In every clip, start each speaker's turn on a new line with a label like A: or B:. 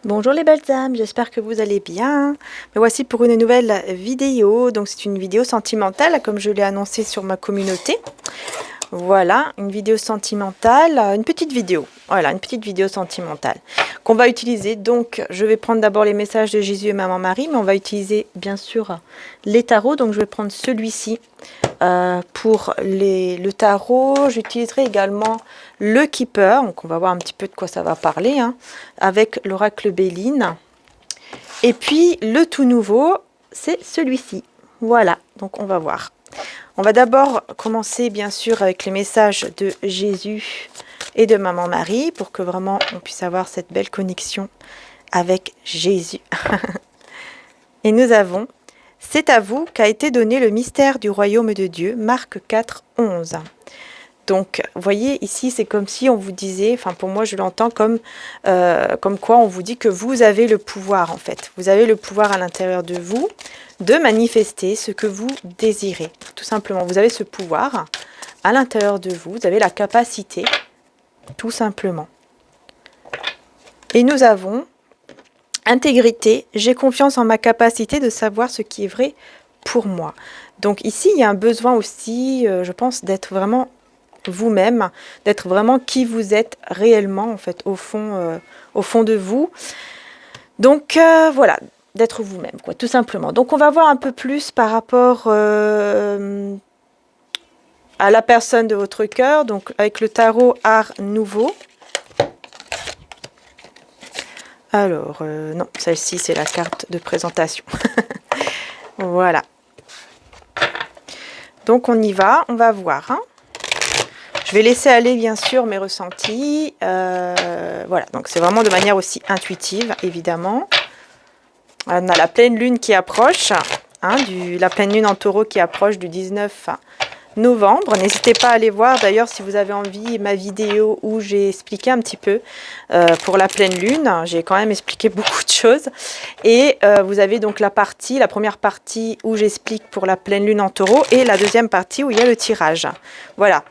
A: Bonjour les belles âmes, j'espère que vous allez bien. Me voici pour une nouvelle vidéo. Donc c'est une vidéo sentimentale comme je l'ai annoncé sur ma communauté. Voilà, une vidéo sentimentale, une petite vidéo. Voilà, une petite vidéo sentimentale qu'on va utiliser. Donc je vais prendre d'abord les messages de Jésus et Maman Marie, mais on va utiliser bien sûr les tarots. Donc je vais prendre celui-ci. Pour le tarot, j'utiliserai également le Keeper, donc on va voir un petit peu de quoi ça va parler, hein, avec l'oracle Béline. Et puis le tout nouveau, c'est celui-ci. Voilà, donc on va voir. On va d'abord commencer bien sûr avec les messages de Jésus et de Maman Marie, pour que vraiment on puisse avoir cette belle connexion avec Jésus. Et nous avons: c'est à vous qu'a été donné le mystère du royaume de Dieu, Marc 4, 11. Donc, vous voyez, ici, c'est comme si on vous disait, enfin pour moi je l'entends comme quoi on vous dit que vous avez le pouvoir en fait. Vous avez le pouvoir à l'intérieur de vous de manifester ce que vous désirez. Tout simplement, vous avez ce pouvoir à l'intérieur de vous, vous avez la capacité, tout simplement. Et nous avons intégrité, j'ai confiance en ma capacité de savoir ce qui est vrai pour moi. Donc ici, il y a un besoin aussi, je pense, d'être vraiment vous-même, d'être vraiment qui vous êtes réellement, en fait, au fond de vous. Donc voilà, d'être vous-même, quoi, tout simplement. Donc on va voir un peu plus par rapport à la personne de votre cœur, donc avec le tarot Art Nouveau. Alors, non, celle-ci, c'est la carte de présentation. Voilà. Donc, on y va, on va voir. Hein. Je vais laisser aller, bien sûr, mes ressentis. Voilà, donc c'est vraiment de manière aussi intuitive, évidemment. On a la pleine lune qui approche, hein, la pleine lune en taureau qui approche du 19 novembre. N'hésitez pas à aller voir d'ailleurs si vous avez envie ma vidéo où j'ai expliqué un petit peu pour la pleine lune. J'ai quand même expliqué beaucoup de choses. Et vous avez donc la première partie où j'explique pour la pleine lune en taureau et la deuxième partie où il y a le tirage. Voilà.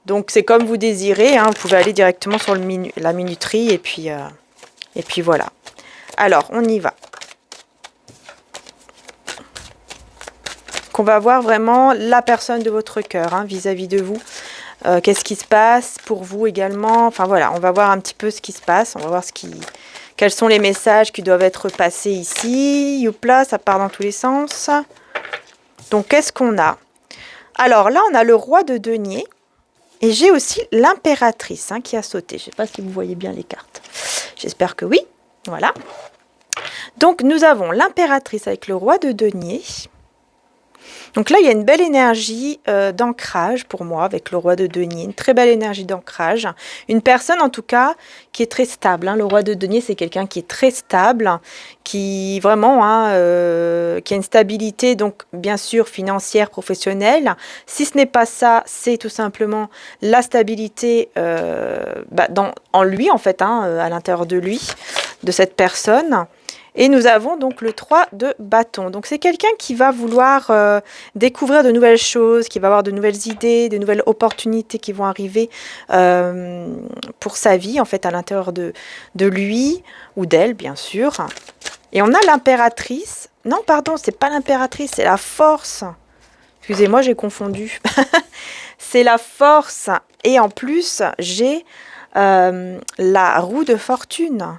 A: Donc c'est comme vous désirez. Hein, vous pouvez aller directement sur la minuterie et puis voilà. Alors on y va. Qu'on va voir vraiment la personne de votre cœur hein, vis-à-vis de vous. Qu'est-ce qui se passe pour vous également. Enfin voilà, on va voir un petit peu ce qui se passe. On va voir quels sont les messages qui doivent être passés ici. Youpla, ça part dans tous les sens. Donc qu'est-ce qu'on a? Alors là, on a le roi de denier. Et j'ai aussi l'impératrice hein, qui a sauté. Je ne sais pas si vous voyez bien les cartes. J'espère que oui. Voilà. Donc nous avons l'impératrice avec le roi de denier. Donc là, il y a une belle énergie d'ancrage pour moi avec le roi de denier. Une très belle énergie d'ancrage. Une personne en tout cas qui est très stable. Hein. Le roi de denier, c'est quelqu'un qui est très stable, qui vraiment, hein, qui a une stabilité, donc bien sûr financière, professionnelle. Si ce n'est pas ça, c'est tout simplement la stabilité en lui en fait, hein, à l'intérieur de lui, de cette personne. Et nous avons donc le 3 de bâton. Donc c'est quelqu'un qui va vouloir découvrir de nouvelles choses, qui va avoir de nouvelles idées, de nouvelles opportunités qui vont arriver pour sa vie, en fait, à l'intérieur de lui ou d'elle, bien sûr. Et on a l'impératrice. Non, pardon, c'est pas l'impératrice, c'est la force. Excusez-moi, j'ai confondu. C'est la force. Et en plus, j'ai la roue de fortune.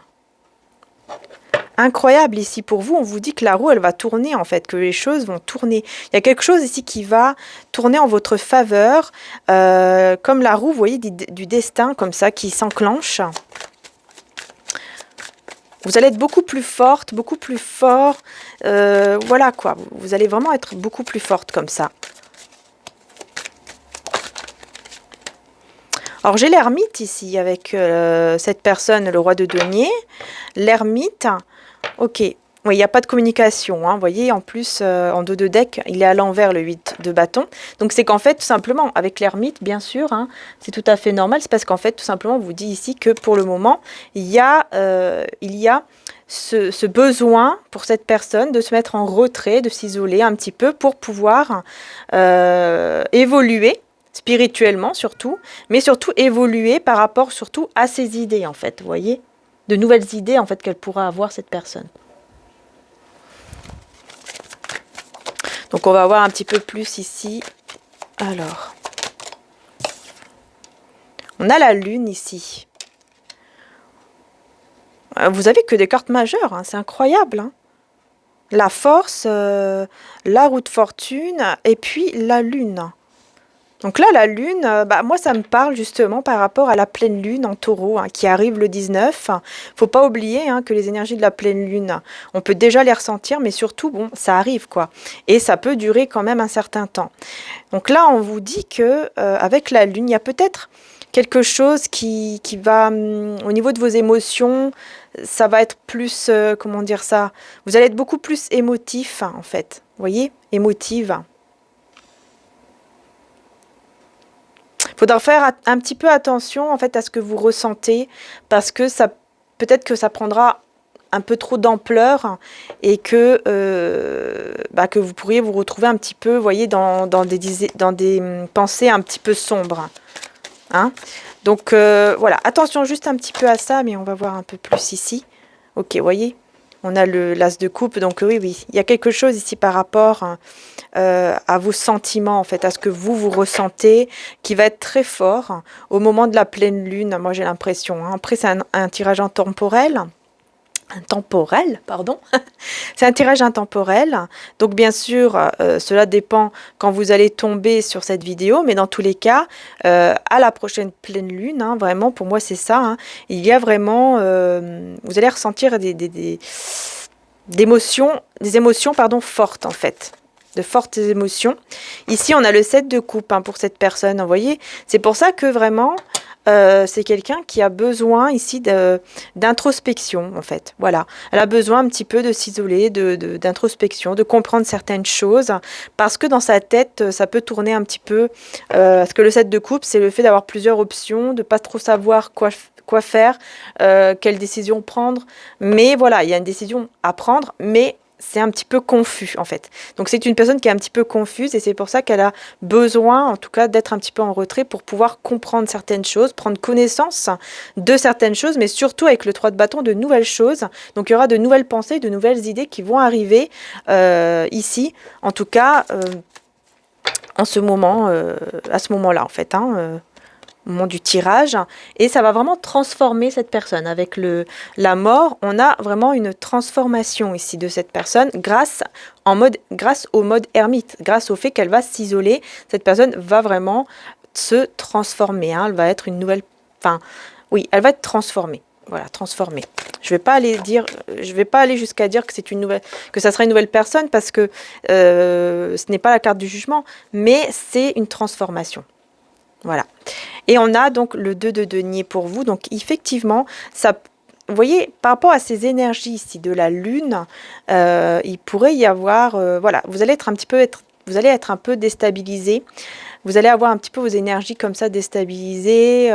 A: Incroyable ici pour vous, on vous dit que la roue elle va tourner en fait, que les choses vont tourner. Il y a quelque chose ici qui va tourner en votre faveur, comme la roue, vous voyez, du destin comme ça qui s'enclenche. Vous allez être beaucoup plus forte, beaucoup plus fort, voilà quoi, vous allez vraiment être beaucoup plus forte comme ça. Alors j'ai l'ermite ici avec cette personne, le roi de denier. L'ermite, ok, oui, il n'y a pas de communication, hein, vous voyez, en plus, en dos de deck, il est à l'envers le 8 de bâton. Donc c'est qu'en fait, tout simplement, avec l'ermite, bien sûr, hein, c'est tout à fait normal, c'est parce qu'en fait, tout simplement, on vous dit ici que pour le moment, il y a ce besoin pour cette personne de se mettre en retrait, de s'isoler un petit peu pour pouvoir évoluer, spirituellement surtout, mais surtout évoluer par rapport surtout à ses idées en fait, vous voyez. de nouvelles idées en fait qu'elle pourra avoir cette personne. Donc on va voir un petit peu plus ici. Alors, on a la lune ici. Vous avez que des cartes majeures, hein, c'est incroyable. Hein. La force, la roue de fortune et puis la lune. Donc là, la lune, moi, ça me parle justement par rapport à la pleine lune en taureau hein, qui arrive le 19. Faut pas oublier hein, que les énergies de la pleine lune, on peut déjà les ressentir, mais surtout, bon, ça arrive quoi. Et ça peut durer quand même un certain temps. Donc là, on vous dit que avec la lune, il y a peut-être quelque chose qui va, au niveau de vos émotions, ça va être plus, comment dire ça, vous allez être beaucoup plus émotif en fait. Vous voyez, émotive. Il faudra faire un petit peu attention en fait à ce que vous ressentez parce que ça peut-être que ça prendra un peu trop d'ampleur et que vous pourriez vous retrouver un petit peu, voyez, dans des pensées un petit peu sombres. Hein. Donc voilà, attention juste un petit peu à ça, mais on va voir un peu plus ici. Ok, voyez, on a l'as de coupe, donc oui, il y a quelque chose ici par rapport à vos sentiments, en fait, à ce que vous ressentez, qui va être très fort au moment de la pleine lune, moi j'ai l'impression. Hein. Après, c'est un tirage intemporel. Pardon. C'est un tirage intemporel. Donc bien sûr, cela dépend quand vous allez tomber sur cette vidéo, mais dans tous les cas, à la prochaine pleine lune, hein, vraiment, pour moi c'est ça, hein, il y a vraiment, vous allez ressentir des émotions pardon, fortes en fait. De fortes émotions. Ici, on a le 7 de coupe hein, pour cette personne, vous voyez. C'est pour ça que vraiment, c'est quelqu'un qui a besoin ici d'introspection, en fait. Voilà. Elle a besoin un petit peu de s'isoler, d'introspection, de comprendre certaines choses, parce que dans sa tête, ça peut tourner un petit peu. Parce que le 7 de coupe, c'est le fait d'avoir plusieurs options, de ne pas trop savoir quoi faire, quelle décision prendre. Mais voilà, il y a une décision à prendre, mais c'est un petit peu confus en fait. Donc c'est une personne qui est un petit peu confuse et c'est pour ça qu'elle a besoin en tout cas d'être un petit peu en retrait pour pouvoir comprendre certaines choses, prendre connaissance de certaines choses, mais surtout avec le 3 de bâton de nouvelles choses. Donc il y aura de nouvelles pensées, de nouvelles idées qui vont arriver ici, en tout cas en ce moment, à ce moment-là en fait. Hein, au moment du tirage, et ça va vraiment transformer cette personne. Avec la mort, on a vraiment une transformation ici de cette personne grâce au mode ermite, grâce au fait qu'elle va s'isoler. Cette personne va vraiment se transformer. Hein. Elle va être une nouvelle... Enfin, oui, elle va être transformée. Voilà, transformée. Je vais pas aller jusqu'à dire que c'est une nouvelle, que ça sera une nouvelle personne parce que ce n'est pas la carte du jugement, mais c'est une transformation. Voilà. Et on a donc le 2 de denier pour vous. Donc effectivement, ça, vous voyez, par rapport à ces énergies ici de la lune, il pourrait y avoir, voilà, vous allez être un peu déstabilisé. Vous allez avoir un petit peu vos énergies comme ça déstabilisées,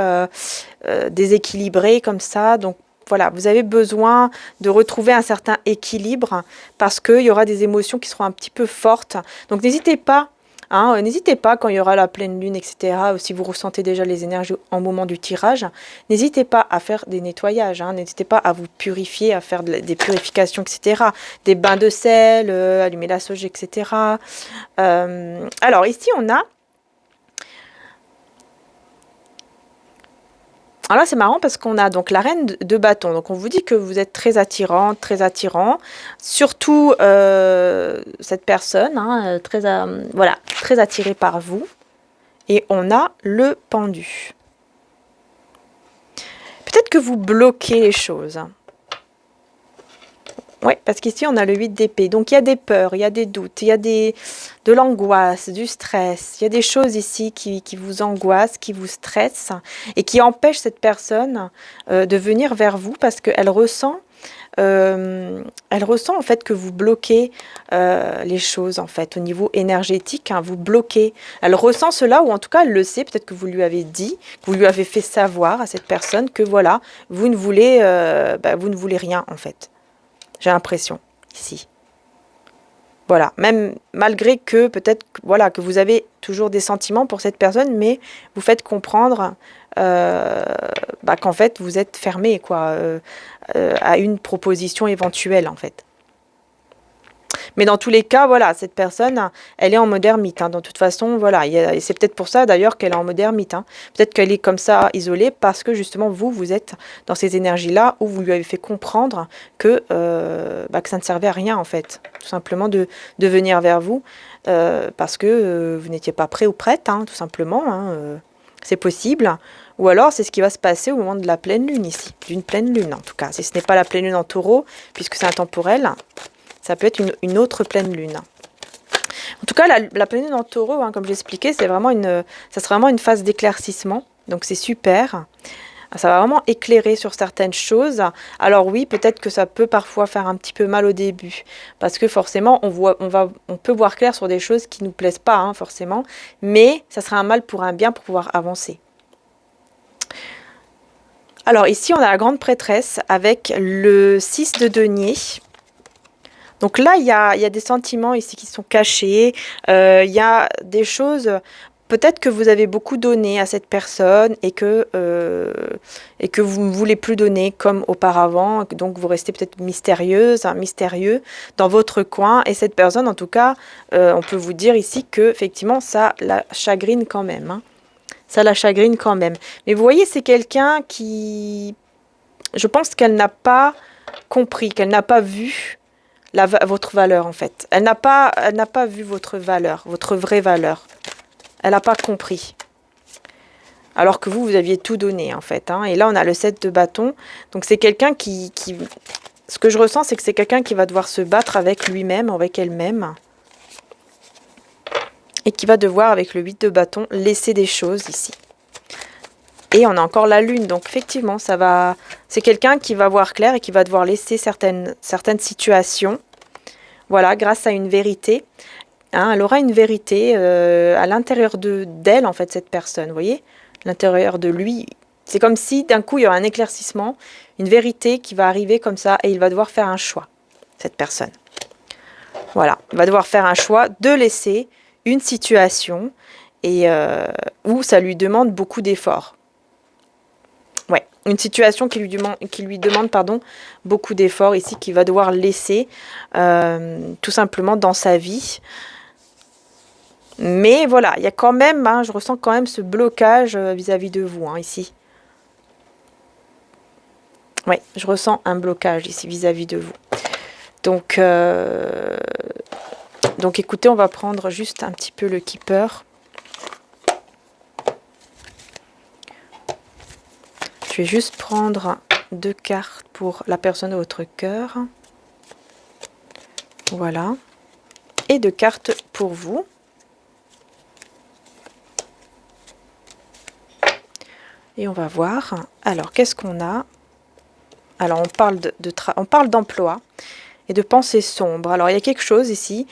A: déséquilibrées comme ça. Donc voilà, vous avez besoin de retrouver un certain équilibre parce qu'il y aura des émotions qui seront un petit peu fortes. Donc n'hésitez pas. Hein, n'hésitez pas quand il y aura la pleine lune, etc., ou si vous ressentez déjà les énergies en moment du tirage, n'hésitez pas à faire des nettoyages, hein, n'hésitez pas à vous purifier, à faire des purifications, etc., des bains de sel, allumer la sauge, etc. Alors ici, on a... Alors là, c'est marrant parce qu'on a donc la reine de bâton. Donc, on vous dit que vous êtes très attirante, très attirant. Surtout cette personne, hein, très attirée par vous. Et on a le pendu. Peut-être que vous bloquez les choses. Oui, parce qu'ici, on a le 8 d'épée. Donc, il y a des peurs, il y a des doutes, il y a de l'angoisse, du stress. Il y a des choses ici qui vous angoissent, qui vous stressent et qui empêchent cette personne de venir vers vous parce qu'elle ressent en fait que vous bloquez les choses en fait au niveau énergétique, hein, vous bloquez. Elle ressent cela ou en tout cas elle le sait, peut-être que vous lui avez dit, que vous lui avez fait savoir à cette personne que voilà, vous ne voulez rien en fait. J'ai l'impression, ici. Voilà, même malgré que peut-être voilà, que vous avez toujours des sentiments pour cette personne, mais vous faites comprendre qu'en fait vous êtes fermé quoi, à une proposition éventuelle en fait. Mais dans tous les cas, voilà, cette personne, elle est en mode ermite. Hein. De toute façon, voilà, et c'est peut-être pour ça d'ailleurs qu'elle est en mode ermite. Hein. Peut-être qu'elle est comme ça, isolée, parce que justement, vous êtes dans ces énergies-là où vous lui avez fait comprendre que ça ne servait à rien, en fait. Tout simplement de venir vers vous, parce que vous n'étiez pas prêt ou prête, hein, tout simplement. Hein, c'est possible. Ou alors, c'est ce qui va se passer au moment de la pleine lune ici. D'une pleine lune, en tout cas. Si ce n'est pas la pleine lune en taureau, puisque c'est intemporel, ça peut être une autre pleine lune. En tout cas, la pleine lune en taureau, hein, comme je l'expliquais, ça sera vraiment une phase d'éclaircissement. Donc c'est super. Ça va vraiment éclairer sur certaines choses. Alors oui, peut-être que ça peut parfois faire un petit peu mal au début. Parce que forcément, on peut voir clair sur des choses qui ne nous plaisent pas, hein, forcément. Mais ça sera un mal pour un bien pour pouvoir avancer. Alors ici, on a la grande prêtresse avec le 6 de denier. Donc là, il y a des sentiments ici qui sont cachés. Il y a des choses, peut-être que vous avez beaucoup donné à cette personne et que vous ne voulez plus donner comme auparavant. Donc vous restez peut-être mystérieuse, hein, mystérieux dans votre coin. Et cette personne, en tout cas, on peut vous dire ici que effectivement, ça la chagrine quand même. Hein. Ça la chagrine quand même. Mais vous voyez, c'est quelqu'un qui... Je pense qu'elle n'a pas compris, qu'elle n'a pas vu votre valeur en fait. Elle n'a pas vu votre valeur, votre vraie valeur. Elle n'a pas compris. Alors que vous aviez tout donné en fait. Hein. Et là, on a le 7 de bâton. Donc c'est quelqu'un qui... Ce que je ressens, c'est que c'est quelqu'un qui va devoir se battre avec lui-même, avec elle-même. Et qui va devoir, avec le 8 de bâton, laisser des choses ici. Et on a encore la lune. Donc effectivement, c'est quelqu'un qui va voir clair et qui va devoir laisser certaines situations. Voilà, grâce à une vérité. Hein, elle aura une vérité à l'intérieur d'elle, en fait, cette personne. Vous voyez, à l'intérieur de lui. C'est comme si, d'un coup, il y aura un éclaircissement, une vérité qui va arriver comme ça, et il va devoir faire un choix, cette personne. Voilà, il va devoir faire un choix de laisser une situation où ça lui demande beaucoup d'efforts. Ouais, une situation qui lui demande beaucoup d'efforts ici, qu'il va devoir laisser tout simplement dans sa vie. Mais voilà, il y a quand même, hein, je ressens quand même ce blocage vis-à-vis de vous, hein, ici. Oui, je ressens un blocage ici vis-à-vis de vous. Donc écoutez, on va prendre juste un petit peu le keeper. Je vais juste prendre 2 cartes pour la personne de votre cœur. Voilà. Et 2 cartes pour vous. Et on va voir. Alors, qu'est-ce qu'on a? Alors, on parle d'emploi et de pensée sombre. Alors, il y a quelque chose ici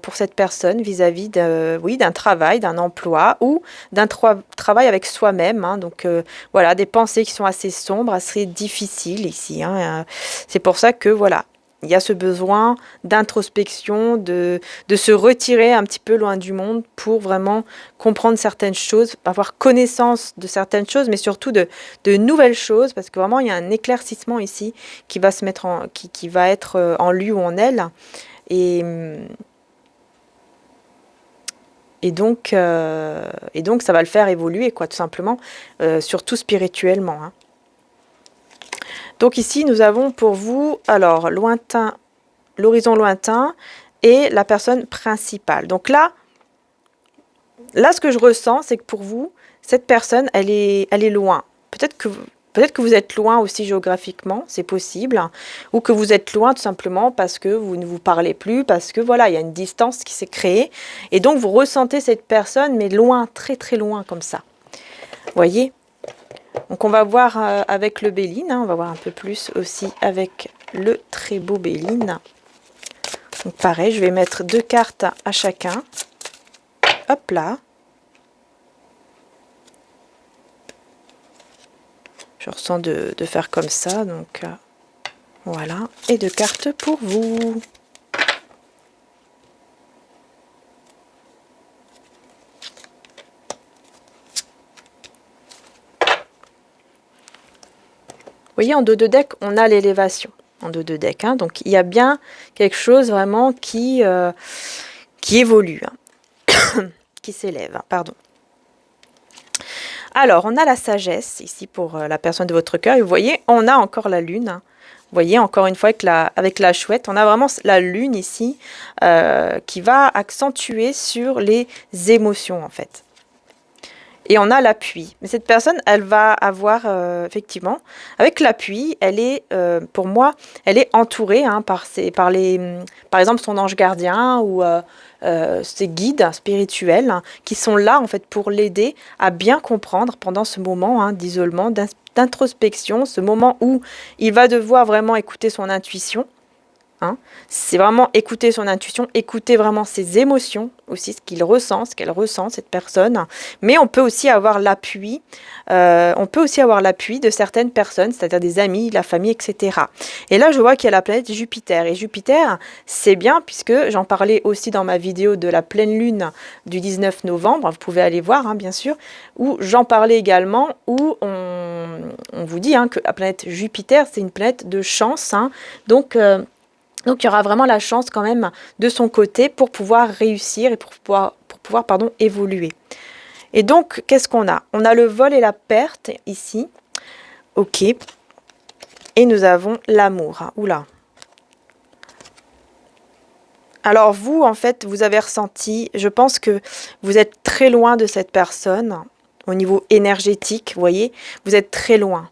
A: pour cette personne vis-à-vis d'un travail, d'un emploi ou d'un travail avec soi-même. Hein. Donc, voilà, des pensées qui sont assez sombres, assez difficiles ici. Hein. C'est pour ça que, voilà, il y a ce besoin d'introspection, de se retirer un petit peu loin du monde pour vraiment comprendre certaines choses, avoir connaissance de certaines choses, mais surtout de nouvelles choses, parce que vraiment il y a un éclaircissement ici qui va se mettre qui va être en lui ou en elle, et donc ça va le faire évoluer, quoi, tout simplement, surtout spirituellement. Hein. Donc ici, nous avons pour vous, alors, l'horizon lointain et la personne principale. Donc là, ce que je ressens, c'est que pour vous, cette personne, elle est loin. Peut-être que vous êtes loin aussi géographiquement, c'est possible, ou que vous êtes loin tout simplement parce que vous ne vous parlez plus, parce que voilà, il y a une distance qui s'est créée, et donc vous ressentez cette personne, mais loin, très très loin comme ça. Vous voyez ? Donc on va voir avec le Béline, hein, on va voir un peu plus aussi avec le très beau Béline. Donc pareil, je vais mettre 2 cartes à chacun. Hop là. Je ressens de faire comme ça, donc voilà. Et 2 cartes pour vous. voyez, en dos de deck, on a l'élévation. En dos de deck, hein, donc il y a bien quelque chose vraiment qui évolue, hein, qui s'élève, hein, pardon. Alors, on a la sagesse, ici, pour la personne de votre cœur. Et vous voyez, on a encore la lune, hein. Vous voyez, encore une fois, avec la chouette, on a vraiment la lune ici qui va accentuer sur les émotions, en fait. Et on a l'appui. Mais cette personne, elle va avoir, effectivement, avec l'appui, elle est, pour moi, elle est entourée hein, par exemple, son ange gardien ou ses guides spirituels hein, qui sont là, en fait, pour l'aider à bien comprendre pendant ce moment hein, d'isolement, d'introspection, ce moment où il va devoir vraiment écouter son intuition. Hein. C'est vraiment écouter son intuition, écouter vraiment ses émotions aussi, ce qu'il ressent, ce qu'elle ressent, cette personne. Mais on peut aussi avoir l'appui, de certaines personnes, c'est-à-dire des amis, la famille, etc. Et là, je vois qu'il y a la planète Jupiter. Et Jupiter, c'est bien puisque j'en parlais aussi dans ma vidéo de la pleine lune du 19 novembre, vous pouvez aller voir, hein, bien sûr, où j'en parlais également, où on vous dit hein, que la planète Jupiter, c'est une planète de chance. Hein, donc, il y aura vraiment la chance quand même de son côté pour pouvoir réussir et pour pouvoir évoluer. Et donc, qu'est-ce qu'on a? On a le vol et la perte ici. Ok. Et nous avons l'amour. Hein. Oula. Alors vous, en fait, vous avez ressenti, je pense que vous êtes très loin de cette personne au niveau énergétique, vous voyez, vous êtes très loin.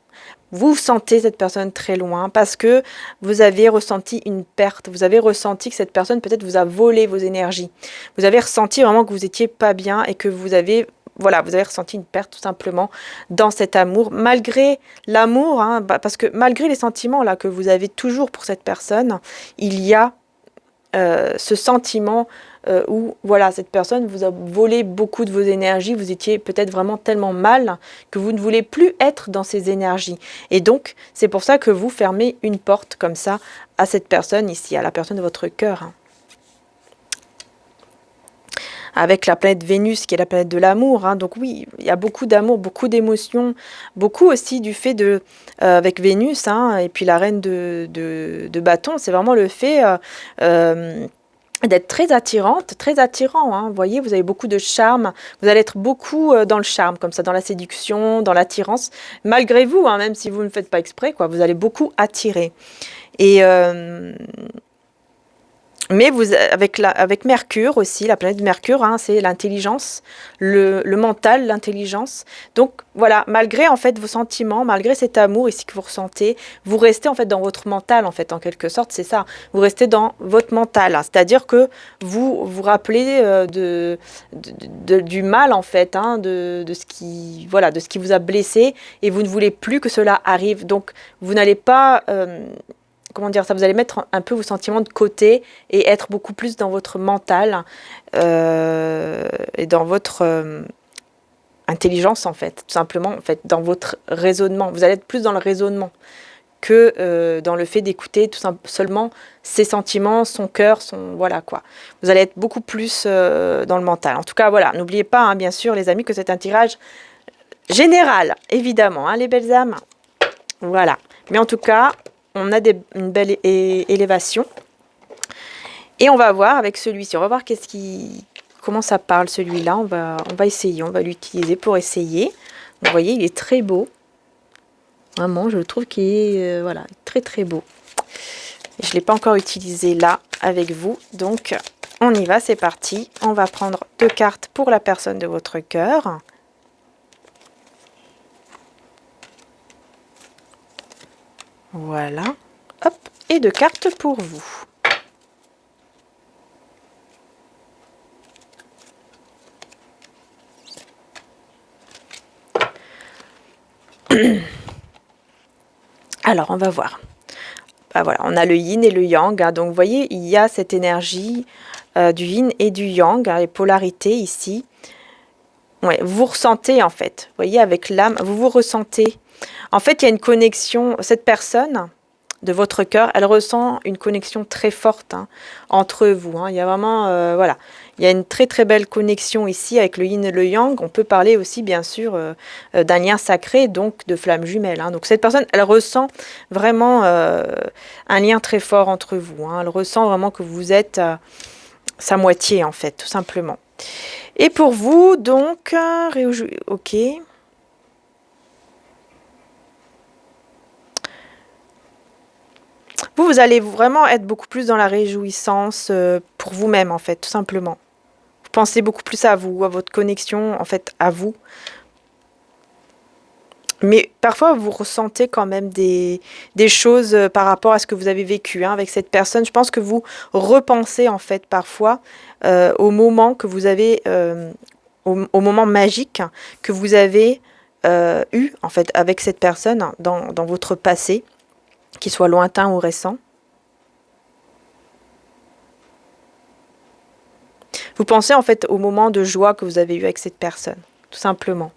A: Vous sentez cette personne très loin parce que vous avez ressenti une perte. Vous avez ressenti que cette personne peut-être vous a volé vos énergies. Vous avez ressenti vraiment que vous n'étiez pas bien et que vous avez ressenti une perte tout simplement dans cet amour. Malgré l'amour, hein, parce que malgré les sentiments là que vous avez toujours pour cette personne, il y a ce sentiment où voilà, cette personne vous a volé beaucoup de vos énergies, vous étiez peut-être vraiment tellement mal que vous ne voulez plus être dans ces énergies. Et donc, c'est pour ça que vous fermez une porte comme ça à cette personne ici, à la personne de votre cœur. Hein. Avec la planète Vénus qui est la planète de l'amour. Hein. Donc oui, il y a beaucoup d'amour, beaucoup d'émotions, beaucoup aussi du fait de, avec Vénus, hein, et puis la reine de bâton, c'est vraiment le fait d'être très attirante, très attirant. Hein. Vous voyez, vous avez beaucoup de charme, vous allez être beaucoup dans le charme, comme ça, dans la séduction, dans l'attirance, malgré vous, hein, même si vous ne faites pas exprès, quoi, vous allez beaucoup attirer. Et... mais vous, avec Mercure aussi, la planète Mercure, hein, c'est l'intelligence, le mental, l'intelligence. Donc voilà, malgré en fait vos sentiments, malgré cet amour ici que vous ressentez, vous restez en fait dans votre mental en fait, en quelque sorte, c'est ça. Vous restez dans votre mental, hein, c'est-à-dire que vous vous rappelez du mal en fait, hein, de ce qui vous a blessé et vous ne voulez plus que cela arrive. Donc vous n'allez pas comment dire ça, vous allez mettre un peu vos sentiments de côté et être beaucoup plus dans votre mental et dans votre intelligence en fait, tout simplement en fait, dans votre raisonnement. Vous allez être plus dans le raisonnement que dans le fait d'écouter tout seulement ses sentiments, son cœur, voilà quoi. Vous allez être beaucoup plus dans le mental. En tout cas voilà, n'oubliez pas hein, bien sûr les amis que c'est un tirage général, évidemment, hein, les belles âmes. Voilà. Mais en tout cas, on a une belle élévation. Et on va voir avec celui-ci. On va voir comment ça parle celui-là. On va essayer. On va l'utiliser pour essayer. Vous voyez, il est très beau. Vraiment, je trouve qu'il est voilà, très très beau. Je ne l'ai pas encore utilisé là avec vous. Donc, on y va. C'est parti. On va prendre 2 cartes pour la personne de votre cœur. Voilà, hop, et 2 cartes pour vous. Alors, on va voir. Bah, voilà, on a le yin et le yang. Hein, donc, vous voyez, il y a cette énergie du yin et du yang, hein, les polarités ici. Ouais, vous ressentez, en fait. Vous voyez, avec l'âme, vous ressentez. En fait, il y a une connexion. Cette personne de votre cœur, elle ressent une connexion très forte entre vous. Il y a vraiment, voilà, il y a une très très belle connexion ici avec le yin et le yang. On peut parler aussi bien sûr d'un lien sacré, donc de flammes jumelles. Donc cette personne, elle ressent vraiment un lien très fort entre vous. Elle ressent vraiment que vous êtes sa moitié en fait, tout simplement. Et pour vous, donc, ok. Vous allez vraiment être beaucoup plus dans la réjouissance pour vous-même, en fait, tout simplement. Vous pensez beaucoup plus à vous, à votre connexion, en fait, à vous. Mais parfois, vous ressentez quand même des choses par rapport à ce que vous avez vécu avec cette personne. Je pense que vous repensez, en fait, parfois, au moment que vous avez, au moment magique que vous avez eu, en fait, avec cette personne dans votre passé, qu'il soit lointain ou récent. Vous pensez en fait au moment de joie que vous avez eu avec cette personne, tout simplement.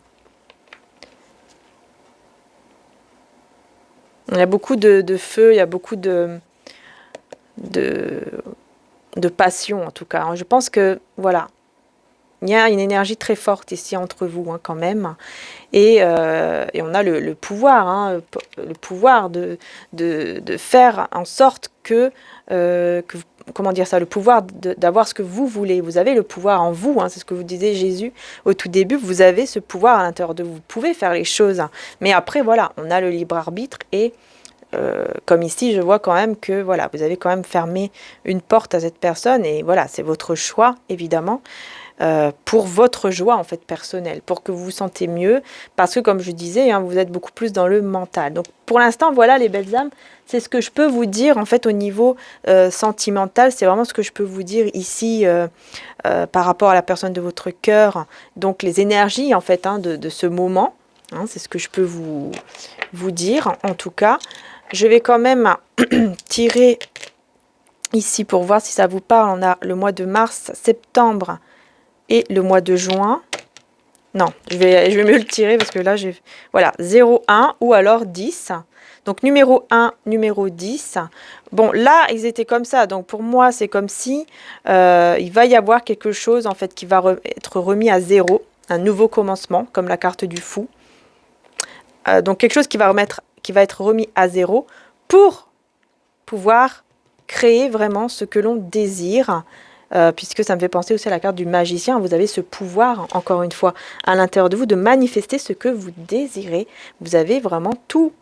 A: Il y a beaucoup de feu, il y a beaucoup de passion en tout cas. Je pense que, voilà, il y a une énergie très forte ici entre vous quand même. Et on a le pouvoir, le pouvoir de faire en sorte que comment dire ça, le pouvoir d'avoir ce que vous voulez. Vous avez le pouvoir en vous, c'est ce que vous disait Jésus au tout début, vous avez ce pouvoir à l'intérieur de vous. Vous pouvez faire les choses, mais après, voilà, on a le libre arbitre et comme ici, je vois quand même que voilà, vous avez quand même fermé une porte à cette personne et voilà, c'est votre choix, évidemment. Pour votre joie en fait personnelle, pour que vous vous sentez mieux, parce que comme je disais, vous êtes beaucoup plus dans le mental. Donc pour l'instant, voilà les belles âmes, c'est ce que je peux vous dire en fait au niveau sentimental, c'est vraiment ce que je peux vous dire ici par rapport à la personne de votre cœur, donc les énergies en fait de ce moment, c'est ce que je peux vous dire en tout cas. Je vais quand même tirer ici pour voir si ça vous parle. On a le mois de mars, septembre, et le mois de juin, non, je vais mieux le tirer parce que là, j'ai, voilà, 0, 1 ou alors 10. Donc, numéro 1, numéro 10. Bon, là, ils étaient comme ça. Donc, pour moi, c'est comme si il va y avoir quelque chose, en fait, qui va être remis à 0. Un nouveau commencement, comme la carte du fou. Donc, quelque chose qui va être remis à 0 pour pouvoir créer vraiment ce que l'on désire. Puisque ça me fait penser aussi à la carte du magicien. Vous avez ce pouvoir, encore une fois, à l'intérieur de vous, de manifester ce que vous désirez. Vous avez vraiment toutes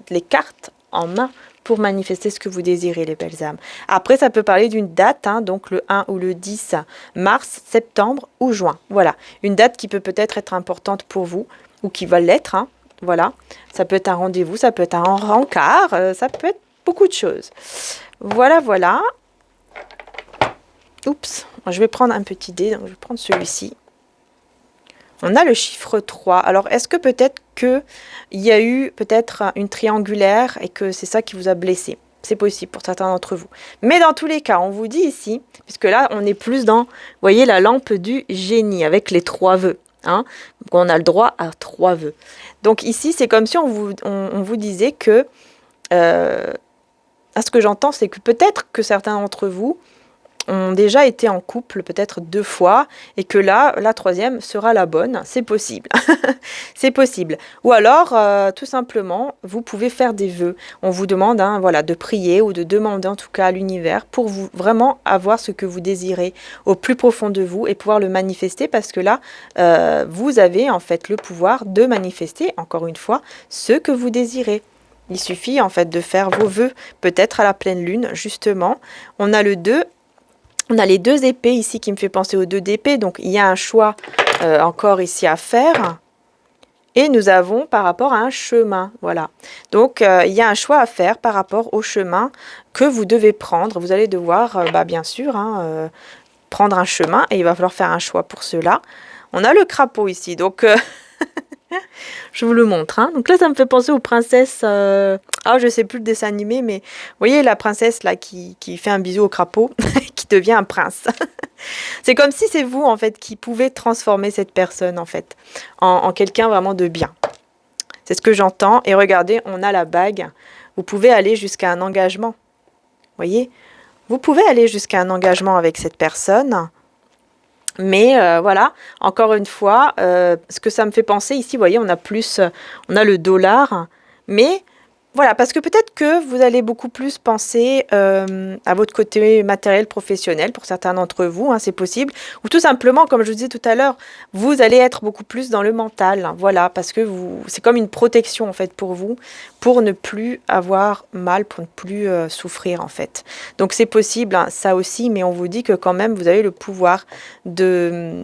A: les cartes en main pour manifester ce que vous désirez, les belles âmes. Après, ça peut parler d'une date, donc le 1 ou le 10 mars, septembre ou juin. Voilà, une date qui peut peut-être être importante pour vous, ou qui va l'être, voilà. Ça peut être un rendez-vous, ça peut être un rencard, ça peut être beaucoup de choses. Voilà, voilà. Oups, je vais prendre un petit dé, donc je vais prendre celui-ci. On a le chiffre 3. Alors, est-ce que peut-être qu'il y a eu peut-être une triangulaire et que c'est ça qui vous a blessé? C'est possible pour certains d'entre vous. Mais dans tous les cas, on vous dit ici, puisque là, on est plus dans, vous voyez, la lampe du génie avec les 3 vœux. Donc, on a le droit à 3 vœux. Donc ici, c'est comme si on vous disait que, à ce que j'entends, c'est que peut-être que certains d'entre vous ont déjà été en couple peut-être 2 fois et que là, la 3e sera la bonne. C'est possible. C'est possible. Ou alors, tout simplement, vous pouvez faire des vœux. On vous demande voilà, de prier ou de demander en tout cas à l'univers pour vous vraiment avoir ce que vous désirez au plus profond de vous et pouvoir le manifester parce que là, vous avez en fait le pouvoir de manifester, encore une fois, ce que vous désirez. Il suffit en fait de faire vos vœux, peut-être à la pleine lune, justement. On a le 2. On a les 2 épées ici qui me fait penser aux 2 d'épée. Donc, il y a un choix encore ici à faire. Et nous avons par rapport à un chemin. Voilà. Donc, il y a un choix à faire par rapport au chemin que vous devez prendre. Vous allez devoir, bien sûr, prendre un chemin. Et il va falloir faire un choix pour cela. On a le crapaud ici. Donc, je vous le montre. Donc là, ça me fait penser aux princesses. Je sais plus le dessin animé, mais vous voyez la princesse là qui fait un bisou au crapaud, qui devient un prince. C'est comme si c'est vous en fait qui pouvez transformer cette personne en fait en quelqu'un vraiment de bien. C'est ce que j'entends. Et regardez, on a la bague. vous pouvez aller jusqu'à un engagement. Voyez, vous pouvez aller jusqu'à un engagement avec cette personne. Mais voilà, encore une fois, ce que ça me fait penser ici, vous voyez, on a le dollar, mais voilà, parce que peut-être que vous allez beaucoup plus penser à votre côté matériel professionnel, pour certains d'entre vous, hein, c'est possible, ou tout simplement, comme je vous disais tout à l'heure, vous allez être beaucoup plus dans le mental, hein, voilà, parce que c'est comme une protection en fait pour vous, pour ne plus avoir mal, pour ne plus souffrir en fait. Donc c'est possible, hein, ça aussi, mais on vous dit que quand même vous avez le pouvoir de,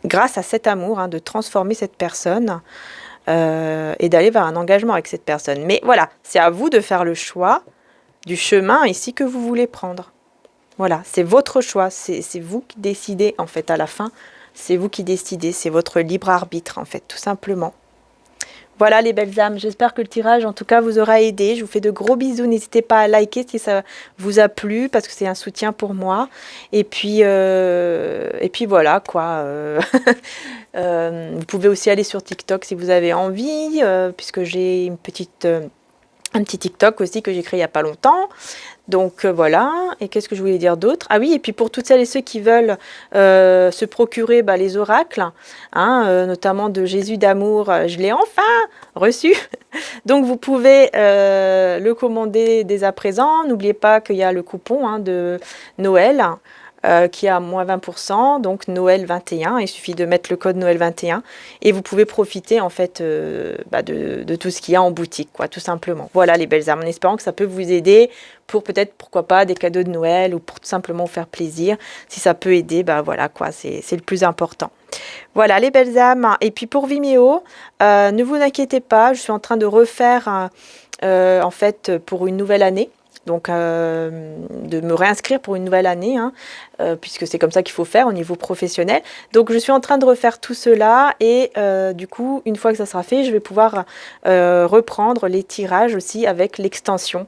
A: grâce à cet amour, hein, de transformer cette personne. Et d'aller vers un engagement avec cette personne. Mais voilà, c'est à vous de faire le choix du chemin ici que vous voulez prendre. Voilà, c'est votre choix, c'est vous qui décidez en fait à la fin, c'est vous qui décidez, c'est votre libre arbitre en fait, tout simplement. Voilà les belles âmes, j'espère que le tirage en tout cas vous aura aidé. Je vous fais de gros bisous, n'hésitez pas à liker si ça vous a plu parce que c'est un soutien pour moi. Et puis voilà quoi. Vous pouvez aussi aller sur TikTok si vous avez envie, puisque j'ai un petit TikTok aussi que j'ai créé il n'y a pas longtemps. Donc voilà, et qu'est-ce que je voulais dire d'autre? Ah oui, et puis pour toutes celles et ceux qui veulent se procurer les oracles, hein, notamment de Jésus d'amour, je l'ai enfin reçu. Donc vous pouvez le commander dès à présent. N'oubliez pas qu'il y a le coupon hein, de Noël. Qui est à moins 20%, donc Noël 21. Il suffit de mettre le code Noël 21 et vous pouvez profiter en fait de tout ce qu'il y a en boutique, quoi, tout simplement. Voilà les belles âmes, en espérant que ça peut vous aider pour peut-être, pourquoi pas, des cadeaux de Noël ou pour tout simplement vous faire plaisir. Si ça peut aider, voilà quoi, c'est le plus important. Voilà les belles âmes. Et puis pour Vimeo, ne vous inquiétez pas, je suis en train de refaire en fait pour une nouvelle année. Donc de me réinscrire pour une nouvelle année, hein, puisque c'est comme ça qu'il faut faire au niveau professionnel. Donc je suis en train de refaire tout cela et du coup, une fois que ça sera fait, je vais pouvoir reprendre les tirages aussi avec l'extension,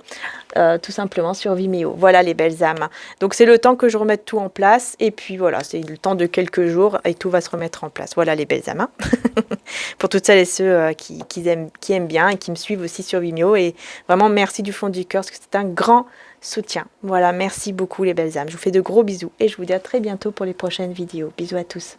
A: tout simplement sur Vimeo. Voilà les belles âmes. Donc c'est le temps que je remette tout en place et puis voilà, c'est le temps de quelques jours et tout va se remettre en place. Voilà les belles âmes. Hein. Pour toutes celles et ceux qui aiment bien et qui me suivent aussi sur Vimeo. Et vraiment, merci du fond du cœur parce que c'est un grand soutien. Voilà, merci beaucoup les belles âmes. Je vous fais de gros bisous et je vous dis à très bientôt pour les prochaines vidéos. Bisous à tous.